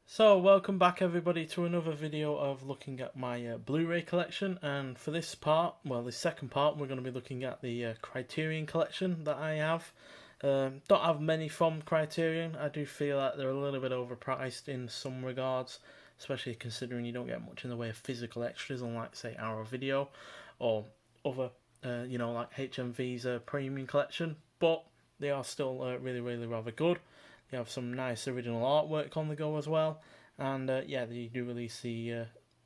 So welcome back everybody to another video of looking at my Blu-ray collection, and for this part, well this second part, we're going to be looking at the Criterion collection that I have. Don't have many from Criterion. I do feel that they're a little bit overpriced in some regards, especially considering you don't get much in the way of physical extras unlike say our video or other like HMV's premium collection, but they are still really rather good. They have some nice original artwork on the go as well, and yeah, they do release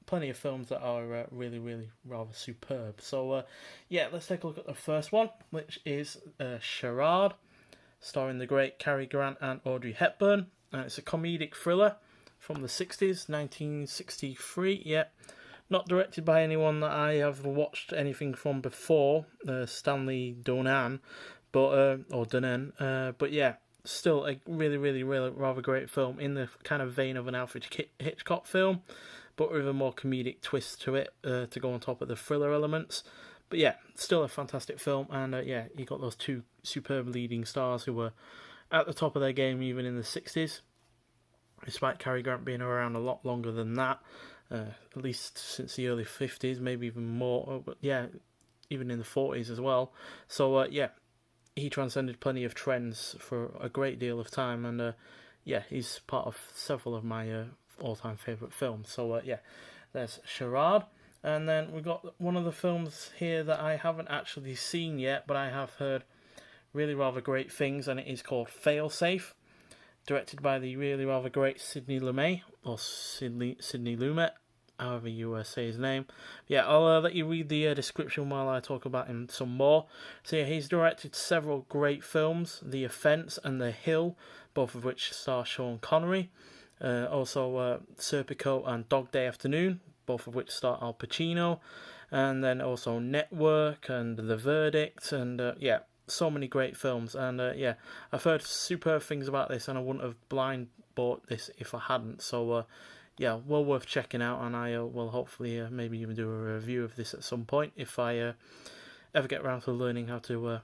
plenty of films that are really rather superb. So yeah, let's take a look at the first one, which is Charade, starring the great Cary Grant and Audrey Hepburn. It's a comedic thriller from the 60s, 1963. Yeah, not directed by anyone that I have watched anything from before, Stanley Donen, but yeah, still a really rather great film in the kind of vein of an Alfred Hitchcock film, but with a more comedic twist to it to go on top of the thriller elements. But yeah, still a fantastic film, and yeah, you got those two superb leading stars who were at the top of their game even in the 60s, despite Cary Grant being around a lot longer than that, at least since the early 50s, maybe even more, but yeah, even in the 40s as well. So yeah, he transcended plenty of trends for a great deal of time, and yeah, he's part of several of my all-time favourite films. So yeah, there's Charade, and then we've got one of the films here that I haven't actually seen yet, but I have heard really rather great things, and it is called Failsafe, directed by the really rather great Sidney Lumet, or Sidney Lumet, however you say his name. Yeah, I'll let you read the description while I talk about him some more. So yeah, he's directed several great films, The Offence and The Hill, both of which star Sean Connery. Also Serpico and Dog Day Afternoon, both of which star Al Pacino. And then also Network and The Verdict, and yeah, so many great films. And yeah, I've heard superb things about this, and I wouldn't have blind bought this if I hadn't. So yeah, well worth checking out, and I will hopefully maybe even do a review of this at some point if I ever get around to learning how to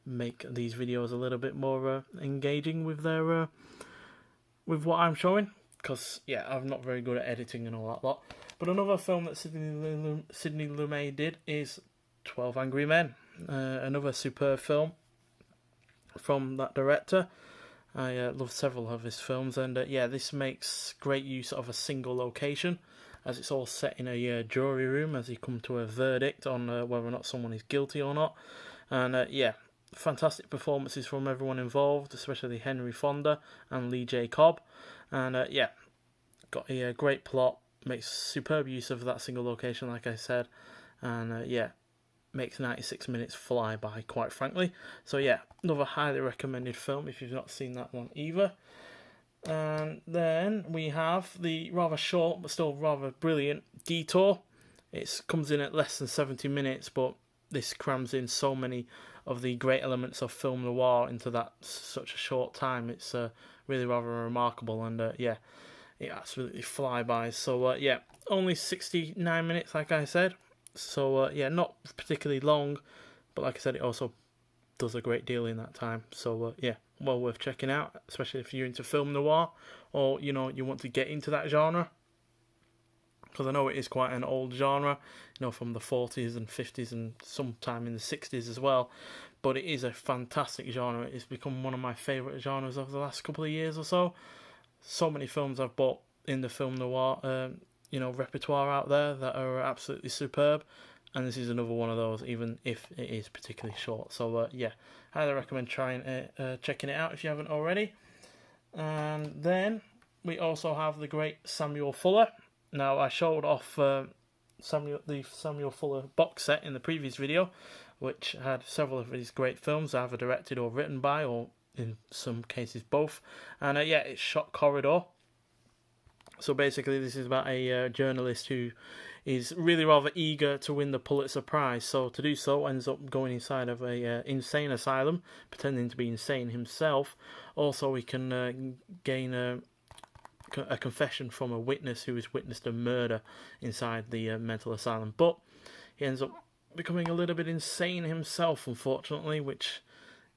make these videos a little bit more engaging with their with what I'm showing, because yeah, I'm not very good at editing and all that lot. But another film that Sidney Lumet did is 12 Angry Men, another superb film from that director. I love several of his films, and yeah, this makes great use of a single location, as it's all set in a jury room as they come to a verdict on whether or not someone is guilty or not. And yeah, fantastic performances from everyone involved, especially Henry Fonda and Lee J. Cobb. And yeah, got a great plot, makes superb use of that single location, like I said, and yeah, makes 96 minutes fly by, quite frankly. So yeah, another highly recommended film if you've not seen that one either. And then we have the rather short but still rather brilliant Detour. It comes in at less than 70 minutes, but this crams in so many of the great elements of film noir into that such a short time. It's really rather remarkable, and yeah, it absolutely fly-bys. So yeah, only 69 minutes, like I said. So yeah, not particularly long, but like I said, it also does a great deal in that time. So yeah, well worth checking out, especially if you're into film noir, or you want to get into that genre, because I know it is quite an old genre, from the 40s and 50s and sometime in the 60s as well. But it is a fantastic genre. It's become one of my favourite genres over the last couple of years or so. So many films I've bought in the film noir repertoire out there that are absolutely superb, and this is another one of those, even if it is particularly short. So yeah, highly recommend checking it out if you haven't already. And then we also have the great Samuel Fuller. Now, I showed off the Samuel Fuller box set in the previous video, which had several of his great films either directed or written by, or in some cases both. And yeah, it's Shot Corridor. So basically, this is about a journalist who is really rather eager to win the Pulitzer Prize. So to do so, ends up going inside of a insane asylum, pretending to be insane himself. Also, he can gain a confession from a witness who has witnessed a murder inside the mental asylum. But he ends up becoming a little bit insane himself, unfortunately, which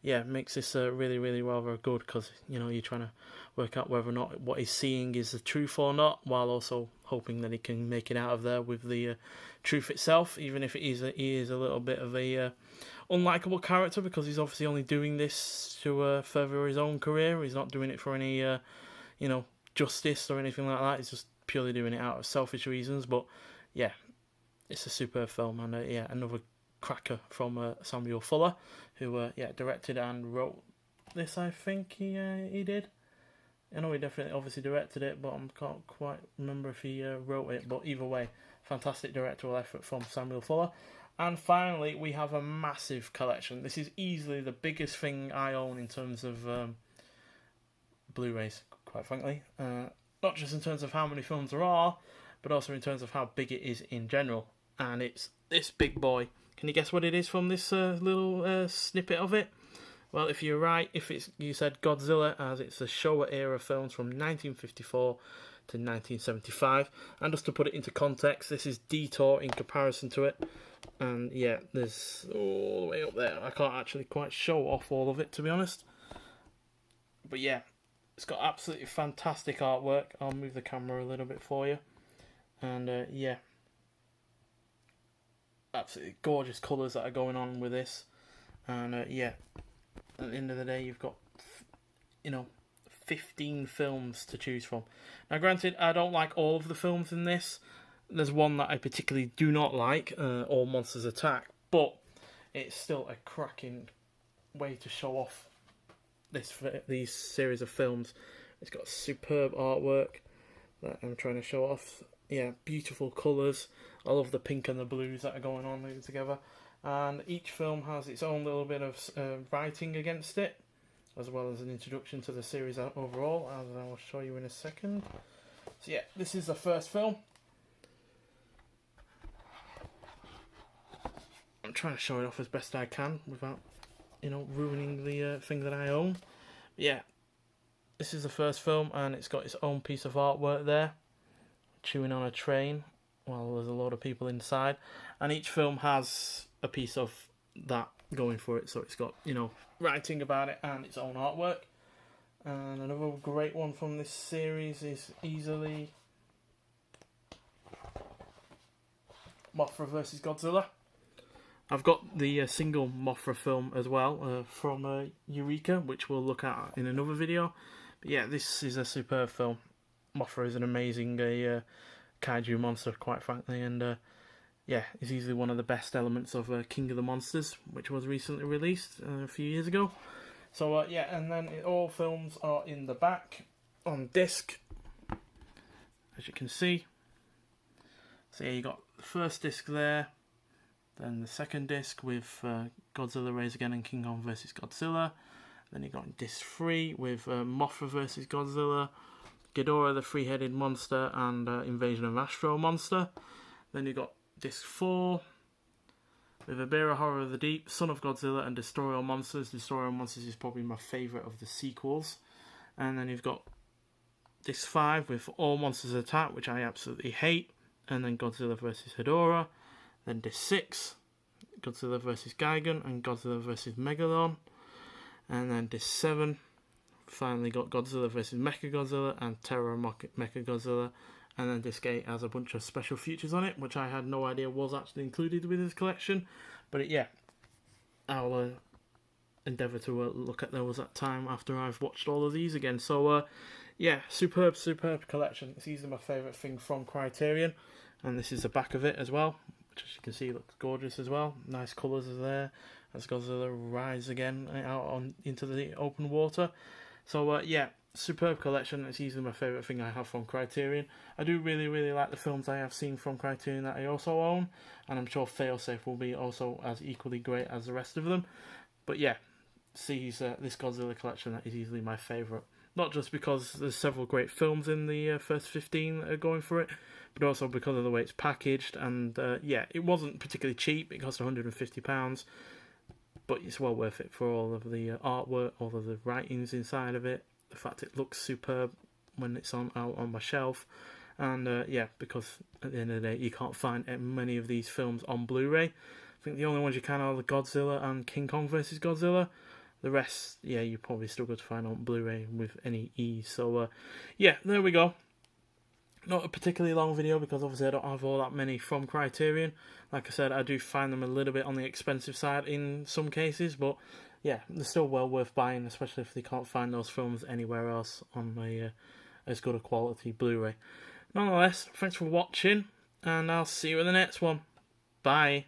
yeah, makes this really, really rather good, because you're trying to work out whether or not what he's seeing is the truth or not, while also hoping that he can make it out of there with the truth itself, even if he is a little bit of a unlikable character, because he's obviously only doing this to further his own career. He's not doing it for any justice or anything like that. He's just purely doing it out of selfish reasons. But yeah, it's a superb film, and another cracker from Samuel Fuller, who directed and wrote this. I think he did. I know he definitely obviously directed it, but I can't quite remember if he wrote it. But either way, fantastic directorial effort from Samuel Fuller. And finally, we have a massive collection. This is easily the biggest thing I own in terms of Blu-rays, quite frankly. Not just in terms of how many films there are, but also in terms of how big it is in general. And it's this big boy. Can you guess what it is from this little snippet of it? Well, if you're right, you said Godzilla, as it's a Showa era films from 1954 to 1975. And just to put it into context, this is Detour in comparison to it. And yeah, there's all the way up there. I can't actually quite show off all of it, to be honest. But yeah, it's got absolutely fantastic artwork. I'll move the camera a little bit for you. And yeah, absolutely gorgeous colours that are going on with this. And yeah, at the end of the day, you've got 15 films to choose from. Now granted, I don't like all of the films in this. There's one that I particularly do not like, All Monsters Attack, but it's still a cracking way to show off these series of films. It's got superb artwork that I'm trying to show off. Yeah, beautiful colours. I love the pink and the blues that are going on together. And each film has its own little bit of writing against it, as well as an introduction to the series overall, as I will show you in a second. So yeah, this is the first film. I'm trying to show it off as best I can without, ruining the thing that I own. But yeah, this is the first film, and it's got its own piece of artwork there, chewing on a train while there's a lot of people inside. And each film has a piece of that going for it, so it's got, writing about it and its own artwork. And another great one from this series is easily Mothra vs. Godzilla. I've got the single Mothra film as well from Eureka, which we'll look at in another video. But yeah, this is a superb film. Mothra is an amazing kaiju monster, quite frankly, and yeah, is easily one of the best elements of King of the Monsters, which was recently released a few years ago. So yeah, and then all films are in the back on disc, as you can see. So yeah, you got the first disc there. Then the second disc with Godzilla Rise Again and King Kong vs. Godzilla. Then you got disc 3 with Mothra vs. Godzilla, Ghidorah the Three-Headed Monster, and Invasion of Astro Monster. Then you got disc 4 with Ibera Horror of the Deep, Son of Godzilla, and Destroy All Monsters. Destroy All Monsters is probably my favourite of the sequels. And then you've got disc 5 with All Monsters Attack, which I absolutely hate. And then Godzilla vs. Hedorah. Then disc 6, Godzilla vs. Gigan and Godzilla vs. Megalon. And then disc 7, finally got Godzilla vs. Mechagodzilla and Terror Mechagodzilla. And then disc 8 has a bunch of special features on it, which I had no idea was actually included with this collection. But yeah, I'll endeavour to look at those at time after I've watched all of these again. So yeah, superb collection. It's easily my favourite thing from Criterion. And this is the back of it as well, which as you can see looks gorgeous as well. Nice colours are there as Godzilla rise again out into the open water. So yeah, superb collection. It's easily my favourite thing I have from Criterion. I do really like the films I have seen from Criterion that I also own, and I'm sure Failsafe will be also as equally great as the rest of them. But yeah, this Godzilla collection that is easily my favourite. Not just because there's several great films in the first 15 that are going for it, but also because of the way it's packaged. And yeah, it wasn't particularly cheap. It cost £150, but it's well worth it for all of the artwork, all of the writings inside of it, the fact it looks superb when it's out on my shelf. And yeah, because at the end of the day, you can't find many of these films on Blu-ray. I think the only ones you can are the Godzilla and King Kong vs. Godzilla. The rest, yeah, you're probably still going to find on Blu-ray with any ease. So, yeah, there we go. Not a particularly long video because obviously I don't have all that many from Criterion. Like I said, I do find them a little bit on the expensive side in some cases, but yeah, they're still well worth buying, especially if they can't find those films anywhere else on a as good a quality Blu-ray. Nonetheless, thanks for watching, and I'll see you in the next one. Bye.